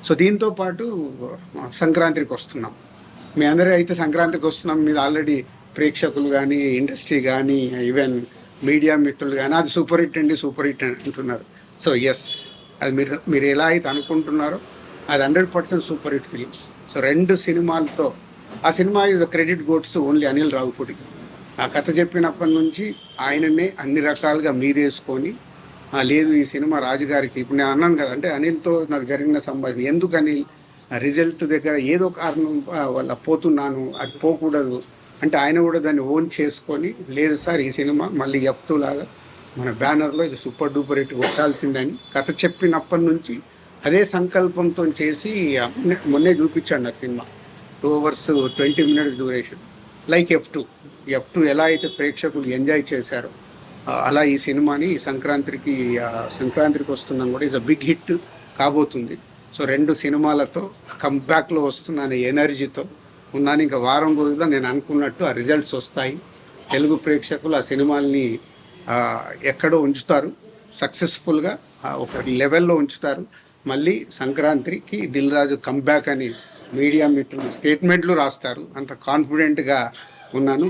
So దీంతో పాటు సంక్రాంతికి వస్తున్నాం. మీ అందరూ అయితే సంక్రాంతికి వస్తున్నాం మీద ఆల్రెడీ ప్రేక్షకులు కానీ, ఇండస్ట్రీ కానీ, ఈవెన్ మీడియా మిత్రులు కానీ అది సూపర్ హిట్ అండి, సూపర్ హిట్ అంటున్నారు. సో ఎస్, అది మీరు ఎలా అయితే అనుకుంటున్నారో అది 100% సూపర్ హిట్ ఫిలిమ్స్. సో 2 సినిమాలతో ఆ cinema is credit goats only Anil Ravipudi. ఆ కథ చెప్పినప్పటి నుంచి ఆయననే అన్ని రకాలుగా మీదేసుకొని లేదు ఈ సినిమా రాజుగారికి, ఇప్పుడు నేను అన్నాను కదా, అంటే అనిల్తో నాకు జరిగిన సంభాషణ, ఎందుకు అనిల్ రిజల్ట్ దగ్గర ఏదో కారణం వల్ల పోతున్నాను, అది పోకూడదు అంటే ఆయన కూడా దాన్ని ఓన్ చేసుకొని, లేదు సార్ ఈ సినిమా మళ్ళీ F2 లాగా మన బ్యానర్లో ఇది సూపర్ డూపర్ హిట్ కొట్టాల్సిందని కథ చెప్పినప్పటి నుంచి అదే సంకల్పంతో చేసి మొన్నే చూపించాడు నాకు cinema. 2 hours 20 minutes duration, like F2 ఎలా అయితే ప్రేక్షకులు ఎంజాయ్ చేశారో అలా ఈ సినిమాని సంక్రాంతికి వస్తున్నాం కూడా ఈజ్ అ బిగ్ హిట్ కాబోతుంది. సో 2 సినిమాలతో కంబ్యాక్లో వస్తున్న ఎనర్జీతో ఉన్నాను. ఇంకా వారం రోజుల్లో నేను అనుకున్నట్టు ఆ రిజల్ట్స్ వస్తాయి. తెలుగు ప్రేక్షకులు ఆ సినిమాల్ని ఎక్కడో ఉంచుతారు, సక్సెస్ఫుల్గా ఒక లెవెల్లో ఉంచుతారు. మళ్ళీ సంక్రాంతికి దిల్ రాజు కంబ్యాక్ అని మీడియా మిత్రులు స్టేట్మెంట్లు రాస్తారు. అంత కాన్ఫిడెంట్గా ఉన్నాను.